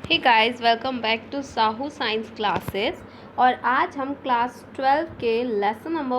Hey guys, welcome back to Sahu science classes. और आज हम क्लास 12 के लेसन नंबर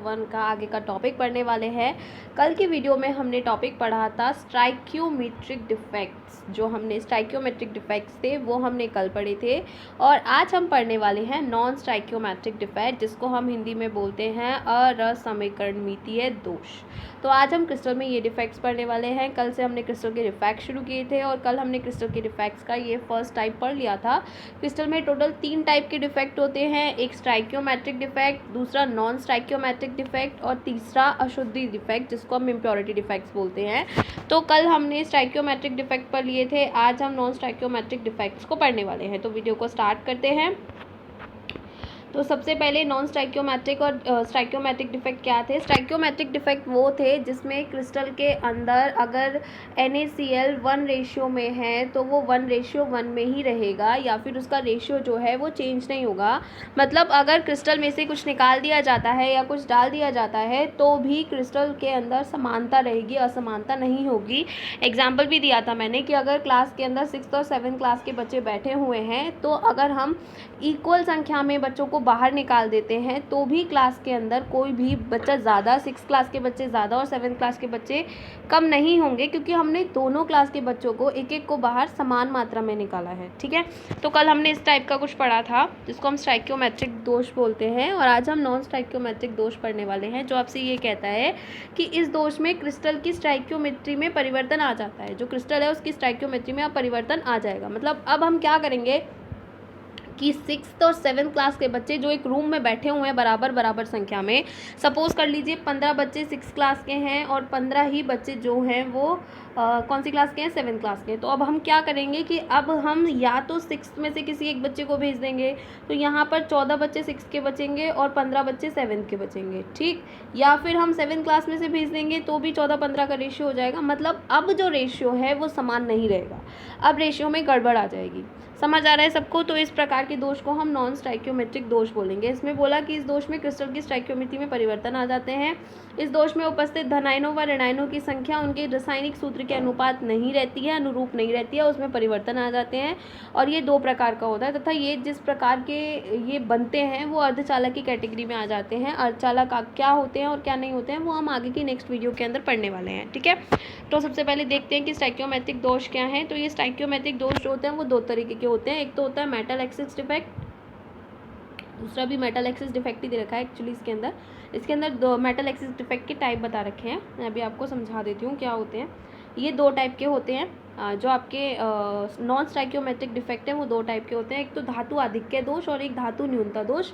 1 का आगे का टॉपिक पढ़ने वाले हैं। कल की वीडियो में हमने टॉपिक पढ़ा था स्टाइक्योमेट्रिक डिफेक्ट्स। जो हमने स्टाइक्योमेट्रिक डिफेक्ट्स थे वो हमने कल पढ़े थे। और आज हम पढ़ने वाले हैं नॉन स्टाइक्योमेट्रिक डिफेक्ट, जिसको हम हिंदी में बोलते हैं असमीकरणितीय दोष। तो आज हम क्रिस्टल में ये डिफेक्ट्स पढ़ने वाले हैं। कल से हमने क्रिस्टल के डिफेक्ट्स शुरू किए थे और कल हमने क्रिस्टल के डिफेक्ट्स का ये फर्स्ट टाइप पढ़ लिया था। क्रिस्टल में टोटल 3 टाइप के डिफेक्ट होते हैं, एक स्टाइक्योमेट्रिक डिफेक्ट, दूसरा नॉन स्टाइक्योमेट्रिक डिफेक्ट और तीसरा अशुद्धि डिफेक्ट, जिसको हम इम्प्योरिटी डिफेक्ट्स बोलते हैं। तो कल हमने स्टाइक्योमेट्रिक डिफेक्ट पढ़ लिए थे, आज हम नॉन स्टाइक्योमेट्रिक डिफेक्ट्स को पढ़ने वाले हैं। तो वीडियो को स्टार्ट करते हैं। तो सबसे पहले नॉन स्टाइक्योमेट्रिक और स्टाइक्योमेट्रिक डिफेक्ट क्या थे। स्टाइक्योमेट्रिक डिफेक्ट वो थे जिसमें क्रिस्टल के अंदर अगर NaCl 1 रेशियो में है तो वो 1:1 में ही रहेगा, या फिर उसका रेशियो जो है वो चेंज नहीं होगा। मतलब अगर क्रिस्टल में से कुछ निकाल दिया जाता है या कुछ डाल दिया जाता है तो भी क्रिस्टल के अंदर समानता रहेगी, असमानता नहीं होगी। एग्जाम्पल भी दिया था मैंने कि अगर क्लास के अंदर 6th और 7th क्लास के बच्चे बैठे हुए हैं तो अगर हम इक्वल संख्या में बच्चों को बाहर निकाल देते हैं तो भी क्लास के अंदर कोई भी बच्चा ज़्यादा, 6th क्लास के बच्चे ज़्यादा और 7th क्लास के बच्चे कम नहीं होंगे, क्योंकि हमने दोनों क्लास के बच्चों को एक एक को बाहर समान मात्रा में निकाला है। ठीक है, तो कल हमने इस टाइप का कुछ पढ़ा था जिसको हम स्टाइक्योमेट्रिक दोष बोलते हैं, और आज हम नॉन स्टाइक्योमेट्रिक दोष पढ़ने वाले हैं, जो आपसे ये कहता है कि इस दोष में क्रिस्टल की स्टाइक्योमेट्री में परिवर्तन आ जाता है। जो क्रिस्टल है उसकी स्टाइक्योमेट्री में अब परिवर्तन आ जाएगा। मतलब अब हम क्या करेंगे कि 6th और 7th क्लास के बच्चे जो एक रूम में बैठे हुए हैं बराबर बराबर संख्या में, सपोज कर लीजिए 15 बच्चे 6th क्लास के हैं और 15 ही बच्चे जो हैं वो कौन सी क्लास के हैं, 7th क्लास के। तो अब हम क्या करेंगे कि अब हम या तो 6th में से किसी एक बच्चे को भेज देंगे, तो यहाँ पर 14 बच्चे 6th के बचेंगे और 15 बच्चे 7th के बचेंगे। ठीक, या फिर हम 7th क्लास में से भेज देंगे तो भी 14-15 का रेशियो हो जाएगा। मतलब अब जो रेशियो है वो समान नहीं रहेगा, अब रेशियो में गड़बड़ आ जाएगी। समझ आ रहा है सबको। तो इस प्रकार के दोष को हम नॉन स्टाइक्योमेट्रिक दोष बोलेंगे। इसमें बोला कि इस दोष में क्रिस्टल की स्टाइक्योमेट्री में परिवर्तन आ जाते हैं। इस दोष में उपस्थित धनायनों व ऋणायनों की संख्या उनके रासायनिक सूत्र के अनुपात नहीं रहती है, अनुरूप नहीं रहती है, उसमें परिवर्तन आ जाते हैं। और ये 2 प्रकार का होता है, तथा ये जिस प्रकार के ये बनते हैं वो अर्धचालक की कैटेगरी में आ जाते हैं। अर्धचालक क्या होते हैं और क्या नहीं होते हैं वो हम आगे की नेक्स्ट वीडियो के अंदर पढ़ने वाले हैं। ठीक है, तो सबसे पहले देखते हैं कि स्टाइक्योमेट्रिक दोष क्या है। तो ये स्टाइक्योमेट्रिक दोष जो होते हैं वो 2 तरीके के होते हैं। एक तो होता है मेटल एक्सिस डिफेक्ट, दूसरा भी मेटल एक्सिस डिफेक्ट ही दे रखा है एक्चुअली इसके अंदर 2 मेटल एक्सिस डिफेक्ट के टाइप बता रखे हैं। मैं अभी आपको समझा देती हूँ क्या होते हैं। ये 2 टाइप के होते हैं। जो आपके नॉन स्टाइक्योमेट्रिक डिफेक्ट है वो 2 टाइप के होते हैं, एक तो धातु आधिक्य दोष और एक धातु न्यूनता दोष।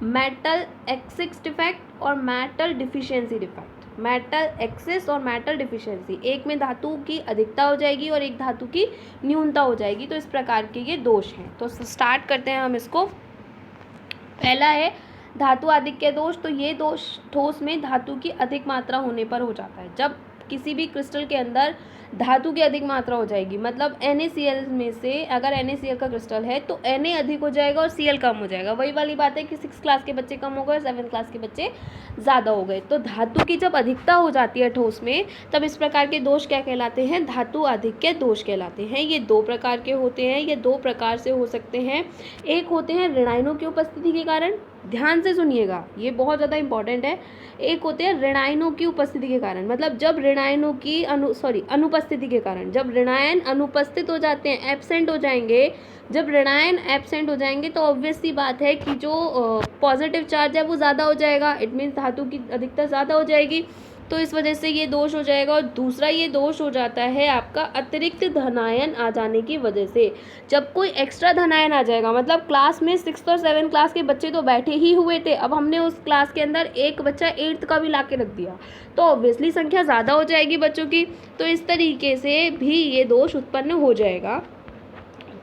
मेटल एक्सिस डिफेक्ट और metal deficiency defect, metal access और मेटल डिफिशियंसी, एक में धातु की अधिकता हो जाएगी और एक धातु की न्यूनता हो जाएगी। तो इस प्रकार के ये दोष हैं। तो स्टार्ट करते हैं हम इसको। पहला है धातु आधिक्य दोष। तो ये दोष ठोस में धातु की अधिक मात्रा होने पर हो जाता है। जब किसी भी क्रिस्टल के अंदर धातु की अधिक मात्रा हो जाएगी, मतलब NaCl में से अगर NaCl का क्रिस्टल है तो Na अधिक हो जाएगा और Cl कम हो जाएगा। वही वाली बात है कि 6th क्लास के बच्चे कम हो गए और 7th क्लास के बच्चे ज़्यादा हो गए। तो धातु की जब अधिकता हो जाती है ठोस में, तब इस प्रकार के दोष क्या कहलाते हैं, धातु आधिक्य दोष कहलाते हैं। ये 2 प्रकार के होते हैं, ये 2 प्रकार से हो सकते हैं। एक होते हैं ऋणायनों की उपस्थिति के कारण, ध्यान से सुनिएगा ये बहुत ज़्यादा इंपॉर्टेंट है। एक होते हैं ऋणायनों की उपस्थिति के कारण, मतलब जब ऋणायनों की अनुपस्थिति के कारण, जब ऋणायन अनुपस्थित हो जाते हैं, एब्सेंट हो जाएंगे। जब ऋणायन एब्सेंट हो जाएंगे तो ऑब्वियस सी बात है कि जो पॉजिटिव चार्ज है वो ज़्यादा हो जाएगा, इट मीन्स धातु की अधिकता ज़्यादा हो जाएगी। तो इस वजह से ये दोष हो जाएगा। और दूसरा ये दोष हो जाता है आपका अतिरिक्त धनायन आ जाने की वजह से। जब कोई एक्स्ट्रा धनायन आ जाएगा, मतलब क्लास में 6th और 7th क्लास के बच्चे तो बैठे ही हुए थे, अब हमने उस क्लास के अंदर एक बच्चा 8th का भी ला के रख दिया, तो ऑब्वियसली संख्या ज़्यादा हो जाएगी बच्चों की। तो इस तरीके से भी ये दोष उत्पन्न हो जाएगा।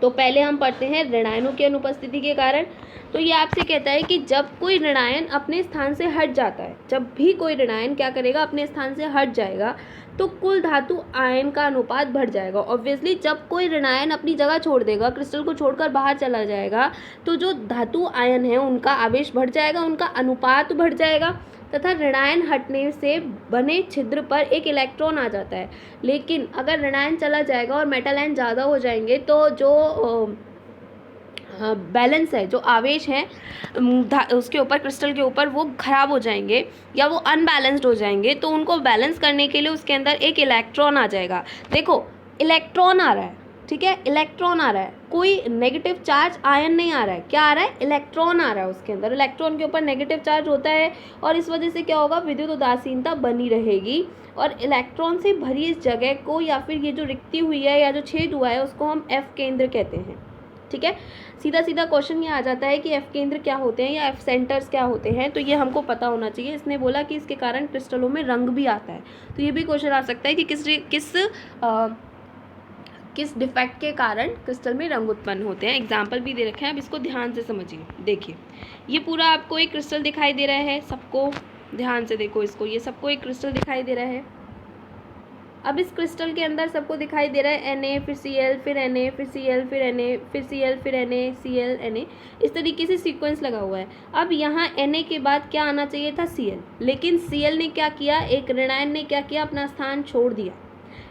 तो पहले हम पढ़ते हैं ऋणायनों की अनुपस्थिति के कारण। तो ये आपसे कहता है कि जब कोई ऋणायन अपने स्थान से हट जाता है, जब भी कोई ऋणायन क्या करेगा, अपने स्थान से हट जाएगा, तो कुल धातु आयन का अनुपात बढ़ जाएगा। ऑब्वियसली जब कोई ऋणायन अपनी जगह छोड़ देगा, क्रिस्टल को छोड़कर बाहर चला जाएगा, तो जो धातु आयन है उनका आवेश बढ़ जाएगा, उनका अनुपात बढ़ जाएगा तथा ऋणायन हटने से बने छिद्र पर एक इलेक्ट्रॉन आ जाता है। लेकिन अगर ऋणायन चला जाएगा और मेटल आयन ज़्यादा हो जाएंगे तो जो बैलेंस है, जो आवेश है उसके ऊपर, क्रिस्टल के ऊपर, वो खराब हो जाएंगे या वो अनबैलेंस्ड हो जाएंगे। तो उनको बैलेंस करने के लिए उसके अंदर एक इलेक्ट्रॉन आ जाएगा। देखो इलेक्ट्रॉन आ रहा है, ठीक है, इलेक्ट्रॉन आ रहा है, कोई नेगेटिव चार्ज आयन नहीं आ रहा है। क्या आ रहा है? इलेक्ट्रॉन आ रहा है उसके अंदर। इलेक्ट्रॉन के ऊपर नेगेटिव चार्ज होता है और इस वजह से क्या होगा, विद्युत उदासीनता बनी रहेगी और इलेक्ट्रॉन से भरी इस जगह को या फिर ये जो रिक्ति हुई है या जो छेद हुआ है उसको हम एफ केंद्र कहते हैं। ठीक है, सीधा सीधा क्वेश्चन ये आ जाता है कि एफ केंद्र क्या होते हैं या एफ सेंटर्स क्या होते हैं, तो ये हमको पता होना चाहिए। इसने बोला कि इसके कारण क्रिस्टलों में रंग भी आता है, तो ये भी क्वेश्चन आ सकता है कि किस डिफेक्ट के कारण क्रिस्टल में रंग उत्पन्न होते हैं। एग्जाम्पल भी दे रखे हैं, अब इसको ध्यान से समझिए। देखिए ये पूरा आपको एक क्रिस्टल दिखाई दे रहा है, सबको ध्यान से देखो इसको, ये सबको एक क्रिस्टल दिखाई दे रहा है। अब इस क्रिस्टल के अंदर सबको दिखाई दे रहा है Na फिर Cl फिर Na फिर Cl फिर Na फिर Cl फिर Na Cl Na, इस तरीके से सीक्वेंस लगा हुआ है। अब यहाँ Na के बाद क्या आना चाहिए था? Cl, लेकिन Cl ने क्या किया, एक ऋणायन ने क्या किया, अपना स्थान छोड़ दिया,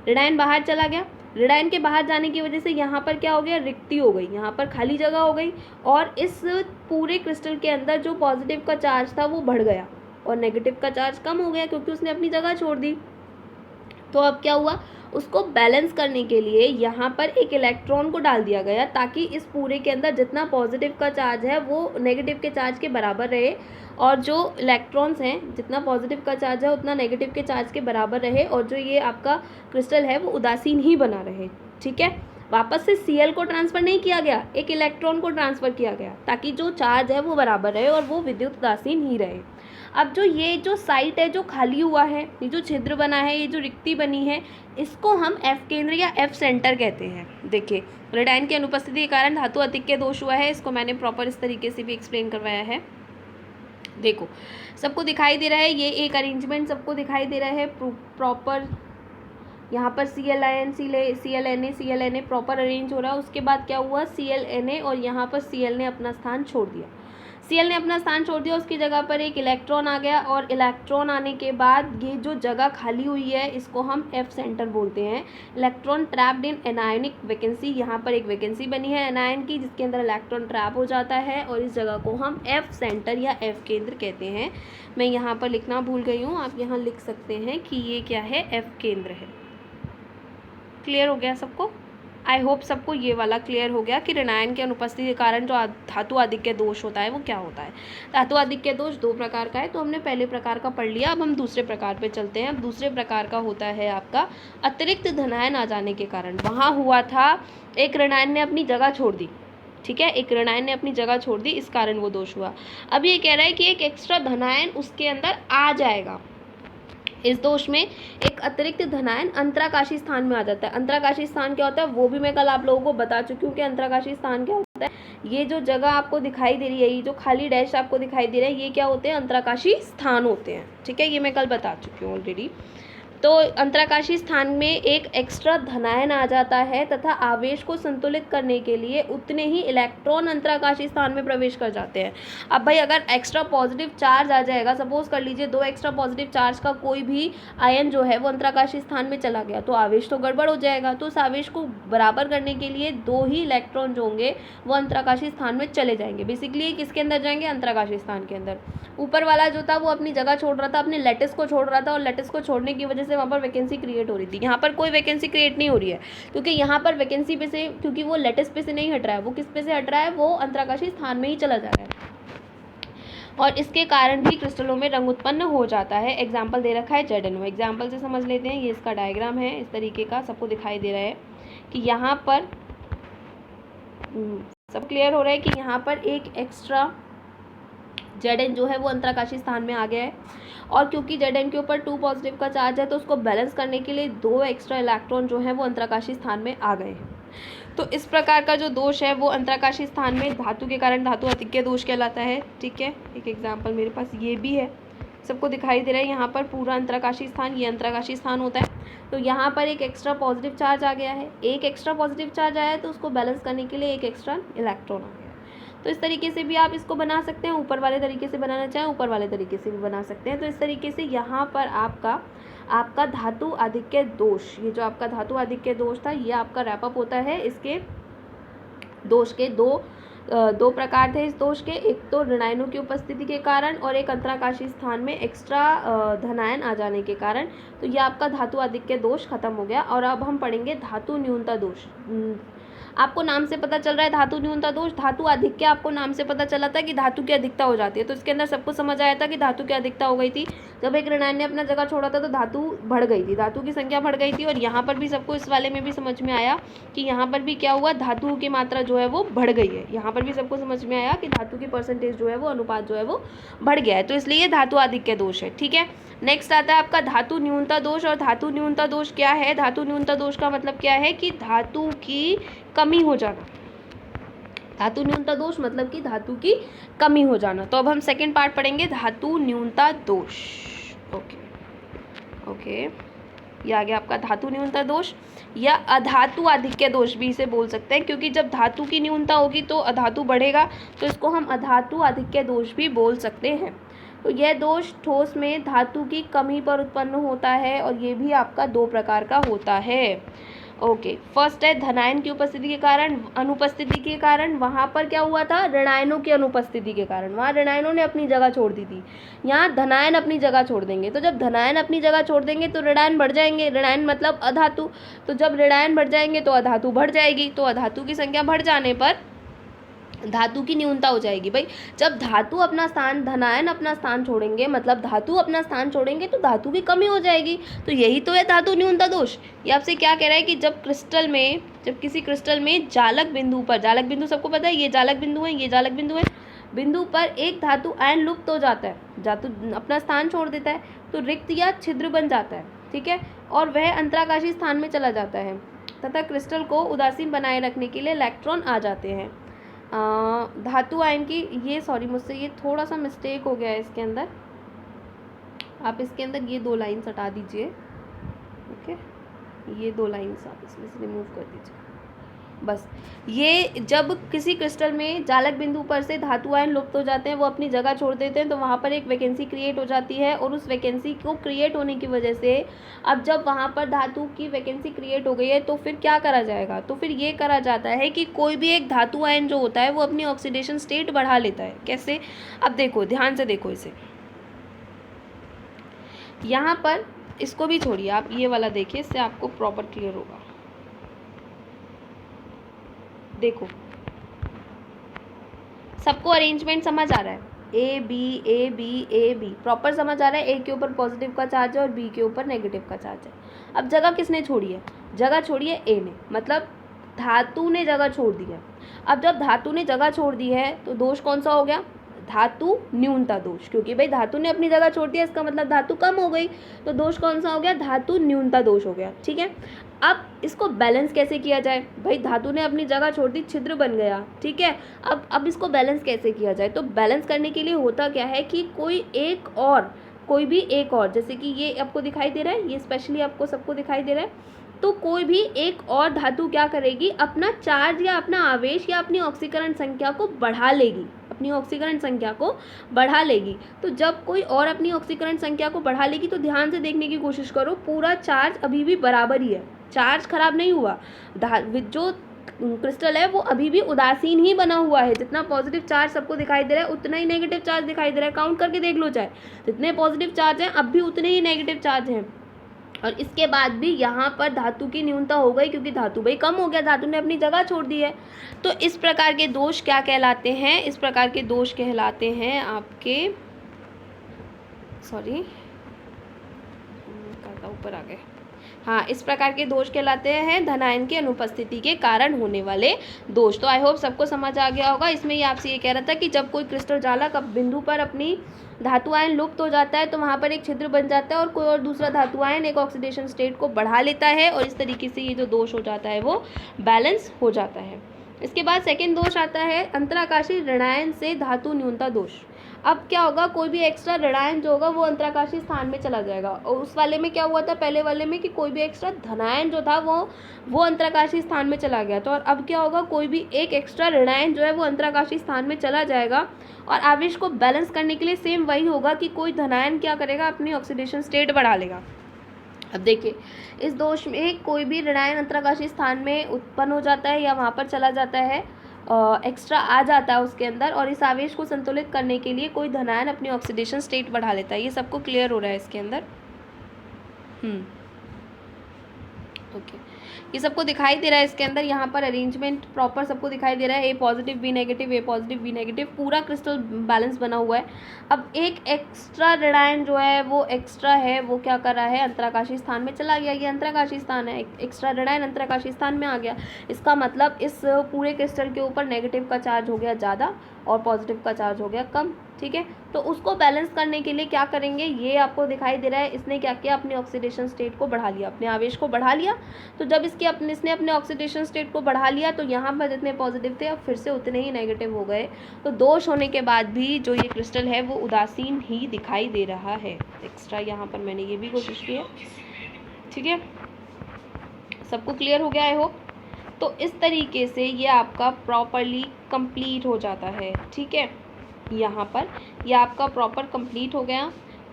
ऋणायन बाहर चला गया। ऋणायन के बाहर जाने की वजह से यहाँ पर क्या हो गया, रिक्ति हो गई, यहाँ पर खाली जगह हो गई और इस पूरे क्रिस्टल के अंदर जो पॉजिटिव का चार्ज था वो बढ़ गया और नेगेटिव का चार्ज कम हो गया क्योंकि उसने अपनी जगह छोड़ दी। तो अब क्या हुआ, उसको बैलेंस करने के लिए यहाँ पर एक इलेक्ट्रॉन को डाल दिया गया ताकि इस पूरे के अंदर जितना पॉजिटिव का चार्ज है वो नेगेटिव के चार्ज के बराबर रहे और जो इलेक्ट्रॉन्स हैं, जितना पॉजिटिव का चार्ज है उतना नेगेटिव के चार्ज के बराबर रहे और जो ये आपका क्रिस्टल है वो उदासीन ही बना रहे। ठीक है, वापस से Cl को ट्रांसफ़र नहीं किया गया, एक इलेक्ट्रॉन को ट्रांसफ़र किया गया ताकि जो चार्ज है वो बराबर रहे और वो विद्युत उदासीन ही रहे। अब ये जो साइट है, जो खाली हुआ है, ये जो छिद्र बना है, ये जो रिक्ति बनी है, इसको हम एफ केंद्र या एफ सेंटर कहते हैं। देखिए रेडाइन की अनुपस्थिति के कारण धातु अतिक्य दोष हुआ है, इसको मैंने प्रॉपर इस तरीके से भी एक्सप्लेन करवाया है। देखो सबको दिखाई दे रहा है, ये एक अरेंजमेंट सबको दिखाई दे रहा है प्रॉपर। यहाँ पर ClNA प्रॉपर अरेंज हो रहा है। उसके बाद क्या हुआ, ClNA और यहाँ पर Cl ने अपना स्थान छोड़ दिया। Cl ने अपना स्थान छोड़ दिया, उसकी जगह पर एक इलेक्ट्रॉन आ गया और इलेक्ट्रॉन आने के बाद ये जो जगह खाली हुई है इसको हम एफ सेंटर बोलते हैं। Electron trapped in anionic vacancy, यहाँ पर एक वैकेंसी बनी है एनायन की जिसके अंदर इलेक्ट्रॉन ट्रैप हो जाता है और इस जगह को हम एफ सेंटर या एफ केंद्र कहते हैं। मैं यहाँ पर लिखना भूल गई हूँ, आप यहाँ लिख सकते हैं कि ये क्या है, एफ केंद्र है। क्लियर हो गया सबको? आई होप सबको ये वाला क्लियर हो गया कि ऋणायन की अनुपस्थिति के कारण जो धातु आधिक्य दोष होता है वो क्या होता है। धातु आधिक्य दोष दो प्रकार का है, तो हमने पहले प्रकार का पढ़ लिया, अब हम दूसरे प्रकार पे चलते हैं। अब दूसरे प्रकार का होता है आपका अतिरिक्त धनायन आ जाने के कारण। वहाँ हुआ था एक ऋणायन ने अपनी जगह छोड़ दी, ठीक है, एक ऋणायन ने अपनी जगह छोड़ दी, इस कारण वो दोष हुआ। अब ये कह रहा है कि एक एक्स्ट्रा धनायन उसके अंदर आ जाएगा। इस दोष में एक अतिरिक्त धनायन अंतराकाशी स्थान में आ जाता है। अंतराकाशी स्थान क्या होता है वो भी मैं कल आप लोगों को बता चुकी हूँ कि अंतराकाशी स्थान क्या होता है। ये जो जगह आपको दिखाई दे रही है, ये जो खाली डैश आपको दिखाई दे रहा है, ये क्या होते हैं, अंतराकाशी स्थान होते हैं। ठीक है, ये मैं कल बता चुकी हूँ ऑलरेडी। तो अंतराकाशी स्थान में एक एक्स्ट्रा धनायन आ जाता है तथा आवेश को संतुलित करने के लिए उतने ही इलेक्ट्रॉन अंतराकाशी स्थान में प्रवेश कर जाते हैं। अब भाई अगर एक्स्ट्रा पॉजिटिव चार्ज आ जाएगा, सपोज कर लीजिए दो एक्स्ट्रा पॉजिटिव चार्ज का कोई भी आयन जो है वो अंतराकाशी स्थान में चला गया तो आवेश तो गड़बड़ हो जाएगा। तो उस आवेश को बराबर करने के लिए दो ही इलेक्ट्रॉन जो होंगे वो अंतराकाशी स्थान में चले जाएंगे। बेसिकली किसके अंदर जाएंगे, अंतराकाशी स्थान के अंदर। ऊपर वाला जो था वो अपनी जगह छोड़ रहा था, अपने लैटिस को छोड़ रहा था और लैटिस को छोड़ने की वजह से वहाँ पर वैकेंसी क्रिएट हो रही थी। यहाँ पर कोई वैकेंसी क्रिएट नहीं हो रही है क्योंकि यहाँ पर वैकेंसी पे से, क्योंकि वो लैटिस पे से नहीं हट रहा है, वो किस पे से हट रहा है, वो अंतराकाशी स्थान में ही चला जा रहा है और इसके कारण भी क्रिस्टलों में रंग उत्पन्न हो जाता है। एग्जाम्पल दे रखा है ZnO, एग्जाम्पल से समझ लेते हैं। ये इसका डायग्राम है, इस तरीके का सबको दिखाई दे रहा है कि यहाँ पर सब क्लियर हो रहा है कि यहाँ पर एक एक्स्ट्रा Zn जो है वो अंतराकाशी स्थान में आ गया है और क्योंकि Zn के ऊपर 2 पॉजिटिव का चार्ज है तो उसको बैलेंस करने के लिए 2 एक्स्ट्रा इलेक्ट्रॉन जो है वो अंतराकाशी स्थान में आ गए हैं। तो इस प्रकार का जो दोष है वो अंतराकाशी स्थान में धातु के कारण धातु अतिक्य दोष कहलाता है। ठीक है, एक एग्जाम्पल मेरे पास ये भी है, सबको दिखाई दे रहा है यहाँ पर पूरा अंतराकाशी स्थान, ये अंतराकाशी स्थान होता है। तो यहाँ पर एक एक्स्ट्रा पॉजिटिव चार्ज आ गया है, एक एक्स्ट्रा पॉजिटिव चार्ज आया है तो उसको बैलेंस करने के लिए एक एक्स्ट्रा इलेक्ट्रॉन आ गया। तो इस तरीके से भी आप इसको बना सकते हैं, ऊपर वाले तरीके से बनाना चाहें ऊपर वाले तरीके से भी बना सकते हैं। तो इस तरीके से यहाँ पर आपका धातु आधिक्य दोष, ये जो आपका धातु आधिक्य दोष था ये आपका रैपअप होता है। इसके दोष के दो प्रकार थे इस दोष के, एक तो ऋणायनों की उपस्थिति के कारण और एक अंतराकाशीय स्थान में एक्स्ट्रा धनायन आ जाने के कारण। तो ये आपका धातु आधिक्य दोष खत्म हो गया। और अब हम पढ़ेंगे धातु न्यूनता दोष। आपको नाम से पता चल रहा है धातु न्यूनता दोष, धातु अधिक्य आपको नाम से पता चला था कि धातु की अधिकता हो जाती है। तो इसके अंदर सबको समझ आया था कि धातु की अधिकता हो गई थी, जब एक ऋणायन ने अपना जगह छोड़ा था तो धातु बढ़ गई थी, धातु की संख्या बढ़ गई थी। और यहाँ पर भी सबको इस वाले में भी समझ में आया कि यहाँ पर भी क्या हुआ, धातु की मात्रा जो है वो बढ़ गई है। यहाँ पर भी सबको समझ में आया कि धातु की परसेंटेज जो है वो, अनुपात जो है वो बढ़ गया है। तो इसलिए धातु आधिक्य दोष है। ठीक है, नेक्स्ट आता है आपका धातु न्यूनता दोष। और धातु न्यूनता दोष क्या है? धातु न्यूनता दोष का मतलब क्या है कि धातु की कमी हो जाना। धातु न्यूनता दोष मतलब कि धातु की कमी हो जाना। तो अब हम सेकंड पार्ट पढ़ेंगे, धातु न्यूनता दोष। ओके, ये आ गया आपका धातु न्यूनता दोष, या अधातु आधिक्य दोष भी इसे बोल सकते हैं, क्योंकि जब धातु की न्यूनता होगी तो अधातु बढ़ेगा, तो इसको हम अधातु आधिक्य दोष भी बोल सकते हैं। तो यह दोष ठोस में धातु की कमी पर उत्पन्न होता है और ये भी आपका दो प्रकार का होता है। ओके, फर्स्ट है धनायन की उपस्थिति के कारण, अनुपस्थिति के कारण। वहाँ पर क्या हुआ था? ऋणायनों की अनुपस्थिति के कारण, वहाँ ऋणायनों ने अपनी जगह छोड़ दी थी। यहाँ धनायन अपनी जगह छोड़ देंगे। तो जब धनायन अपनी जगह छोड़ देंगे तो ऋणायन बढ़ जाएंगे, ऋणायन मतलब अधातु। तो जब ऋणायन बढ़ जाएंगे तो अधातु बढ़ जाएगी, तो अधातु की संख्या बढ़ जाने पर धातु की न्यूनता हो जाएगी। भाई जब धातु अपना स्थान, धनायन अपना स्थान छोड़ेंगे, मतलब धातु अपना स्थान छोड़ेंगे, तो धातु की कमी हो जाएगी। तो यही तो है धातु न्यूनता दोष। ये आपसे क्या कह रहा है कि जब किसी क्रिस्टल में जालक बिंदु पर, जालक बिंदु सबको पता है, ये जालक बिंदु है, ये जालक बिंदु है, बिंदु पर एक धातु आयन लुप्त हो जाता है, धातु अपना स्थान छोड़ देता है, तो रिक्त या छिद्र बन जाता है। ठीक है, और वह अंतराकाशीय स्थान में चला जाता है तथा क्रिस्टल को उदासीन बनाए रखने के लिए इलेक्ट्रॉन आ जाते हैं। धातु आयन की, ये सॉरी मुझसे ये थोड़ा सा मिस्टेक हो गया है इसके अंदर, आप इसके अंदर ये 2 लाइन्स हटा दीजिए। ओके, ये 2 लाइन्स आप इसमें से रिमूव कर दीजिए बस। ये जब किसी क्रिस्टल में जालक बिंदु पर से धातु आयन लुप्त हो जाते हैं, वो अपनी जगह छोड़ देते हैं, तो वहाँ पर एक वैकेंसी क्रिएट हो जाती है। और उस वैकेंसी को क्रिएट होने की वजह से, अब जब वहाँ पर धातु की वैकेंसी क्रिएट हो गई है तो फिर क्या करा जाएगा? तो फिर ये करा जाता है कि कोई भी एक धातु आयन जो होता है वो अपनी ऑक्सीडेशन स्टेट बढ़ा लेता है। कैसे? अब देखो, ध्यान से देखो इसे, यहाँ पर इसको भी छोड़िए, आप ये वाला देखिए, इससे आपको प्रॉपर क्लियर होगा। देखो, सबको अरेंजमेंट समझ आ रहा है? ए बी प्रॉपर समझ आ रहा है? ए के ऊपर पॉजिटिव का चार्ज है और बी के ऊपर नेगेटिव का चार्ज है। अब जगह किसने छोड़ी है? जगह छोड़ी है ए ने, मतलब धातु ने जगह छोड़ दी है। अब जब धातु ने जगह छोड़ दी है तो दोष कौन सा हो गया? धातु न्यूनता दोष, क्योंकि भाई धातु ने अपनी जगह छोड़ दिया, इसका मतलब धातु कम हो गई, तो दोष कौन सा हो गया? धातु न्यूनता दोष हो गया। ठीक है, अब इसको बैलेंस कैसे किया जाए? भाई धातु ने अपनी जगह छोड़ दी, छिद्र बन गया। ठीक है, अब इसको बैलेंस कैसे किया जाए? तो बैलेंस करने के लिए होता क्या है कि कोई भी एक और, जैसे कि ये आपको दिखाई दे रहा है, ये स्पेशली आपको सबको दिखाई दे रहा है, तो कोई भी एक और धातु क्या करेगी? अपना चार्ज या अपना आवेश या अपनी ऑक्सीकरण संख्या को बढ़ा लेगी, अपनी ऑक्सीकरण संख्या को बढ़ा लेगी। तो जब कोई और अपनी ऑक्सीकरण संख्या को बढ़ा लेगी, तो ध्यान से देखने की कोशिश करो, पूरा चार्ज अभी भी बराबर ही है, चार्ज खराब नहीं हुआ। जो क्रिस्टल है वो अभी भी उदासीन ही बना हुआ है। जितना पॉजिटिव चार्ज सबको दिखाई दे रहा है उतना ही नेगेटिव चार्ज दिखाई दे रहा है। काउंट करके देख लो, चाहे जितने पॉजिटिव चार्ज हैं अब भी उतने ही नेगेटिव चार्ज हैं। और इसके बाद भी यहाँ पर धातु की न्यूनता हो गई, क्योंकि धातु भाई कम हो गया, धातु ने अपनी जगह छोड़ दी है। तो इस प्रकार के दोष क्या कहलाते हैं? इस प्रकार के दोष कहलाते हैं आपके, सॉरी ऊपर आ गए, हाँ, इस प्रकार के दोष कहलाते हैं धनायन की अनुपस्थिति के कारण होने वाले दोष। तो आई होप सबको समझ आ गया होगा। इसमें ये आपसे ये कह रहा था कि जब कोई क्रिस्टल जालक बिंदु पर अपनी धातु आयन लुप्त हो जाता है तो वहाँ पर एक छिद्र बन जाता है और कोई और दूसरा धातु आयन एक ऑक्सीडेशन स्टेट को बढ़ा लेता है, और इस तरीके से ये जो दोष हो जाता है वो बैलेंस हो जाता है। इसके बाद सेकेंड दोष आता है अंतराकाशीय ऋणायन से धातु न्यूनता दोष। अब क्या होगा, कोई भी एक्स्ट्रा ऋणायन जो होगा वो अंतराकाशीय स्थान में चला जाएगा। और उस वाले में क्या हुआ था, पहले वाले में, कि कोई भी एक्स्ट्रा धनायन जो था वो अंतराकाशीय स्थान में चला गया। तो और अब क्या होगा, कोई भी एक एक्स्ट्रा ऋणायन जो है वो अंतराकाशीय स्थान में चला जाएगा। और आवेश को बैलेंस करने के लिए सेम वही होगा कि कोई धनायन क्या करेगा, अपनी ऑक्सीडेशन स्टेट बढ़ा लेगा। अब देखिए, इस दोष में कोई भी ऋणायन अंतराकाशीय स्थान में उत्पन्न हो जाता है या वहाँ पर चला जाता है, एक्स्ट्रा आ जाता है उसके अंदर, और इस आवेश को संतुलित करने के लिए कोई धनायन अपनी ऑक्सीडेशन स्टेट बढ़ा लेता है। ये सबको क्लियर हो रहा है इसके अंदर? ओके, ये सबको दिखाई दे रहा है इसके अंदर। यहाँ पर अरेंजमेंट प्रॉपर सबको दिखाई दे रहा है। ए पॉजिटिव बी नेगेटिव, ए पॉजिटिव बी नेगेटिव, पूरा क्रिस्टल बैलेंस बना हुआ है। अब एक एक्स्ट्रा ऋणायन जो है वो एक्स्ट्रा है, वो क्या कर रहा है, अंतराकाशीय स्थान में चला गया। ये अंतराकाशीय स्थान है, एक्स्ट्रा ऋणायन अंतराकाशीय स्थान में आ गया। इसका मतलब इस पूरे क्रिस्टल के ऊपर नेगेटिव का चार्ज हो गया ज़्यादा और पॉजिटिव का चार्ज हो गया कम। ठीक है, तो उसको बैलेंस करने के लिए क्या करेंगे, ये आपको दिखाई दे रहा है। इसने क्या किया, अपनी ऑक्सीडेशन स्टेट को बढ़ा लिया, अपने आवेश को बढ़ा लिया। तो जब इसने अपने ऑक्सीडेशन स्टेट को बढ़ा लिया तो यहाँ पर जितने पॉजिटिव थे अब फिर से उतने ही नेगेटिव हो गए। तो दोष होने के बाद भी जो ये क्रिस्टल है वो उदासीन ही दिखाई दे रहा है। एक्स्ट्रा यहाँ पर मैंने ये भी कोशिश की है। ठीक है, सबको क्लियर हो गया आई होप। तो इस तरीके से ये आपका प्रॉपरली कंप्लीट हो जाता है। ठीक है, यहाँ पर ये आपका प्रॉपर कंप्लीट हो गया।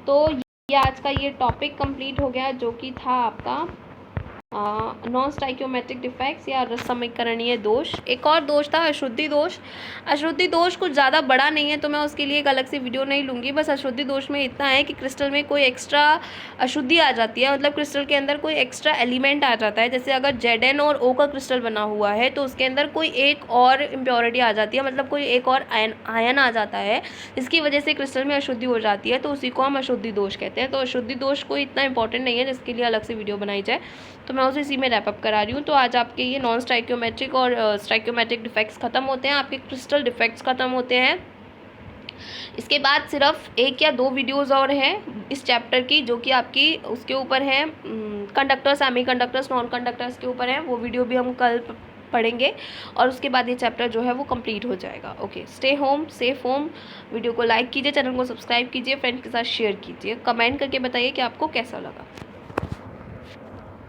तो ये आज का ये टॉपिक कंप्लीट हो गया, जो कि था आपका नॉन स्टाइक्योमेट्रिक डिफेक्ट्स या रसमीकरणीय दोष। एक और दोष था अशुद्धि दोष। अशुद्धि दोष कुछ ज़्यादा बड़ा नहीं है, तो मैं उसके लिए एक अलग से वीडियो नहीं लूँगी। बस अशुद्धि दोष में इतना है कि क्रिस्टल में कोई एक्स्ट्रा अशुद्धि आ जाती है, मतलब क्रिस्टल के अंदर कोई एक्स्ट्रा एलिमेंट आ जाता है। जैसे अगर Zn और O का क्रिस्टल बना हुआ है तो उसके अंदर कोई एक और इम्प्योरिटी आ जाती है, मतलब कोई एक और आयन आ जाता है, जिसकी वजह से क्रिस्टल में अशुद्धि हो जाती है। तो उसी को हम अशुद्धि दोष कहते हैं। तो अशुद्धि दोष कोई इतना इंपॉर्टेंट नहीं है जिसके लिए अलग से वीडियो बनाई जाए, तो मैं उसे इसी में रैप अप करा रही हूँ। तो आज आपके ये नॉन स्टाइक्योमेट्रिक और स्टाइक्योमेट्रिक डिफेक्ट्स खत्म होते हैं, आपके क्रिस्टल डिफेक्ट्स खत्म होते हैं। इसके बाद सिर्फ एक या दो वीडियोस और हैं इस चैप्टर की, जो कि आपकी उसके ऊपर है, conductor, semi conductors, non conductors के ऊपर है। वो वीडियो भी हम कल पढ़ेंगे और उसके बाद ये चैप्टर जो है वो कंप्लीट हो जाएगा। Okay, stay home, safe home. Video को लाइक कीजिए, चैनल को सब्सक्राइब कीजिए, फ्रेंड्स के साथ शेयर कीजिए, कमेंट करके बताइए कि आपको कैसा लगा।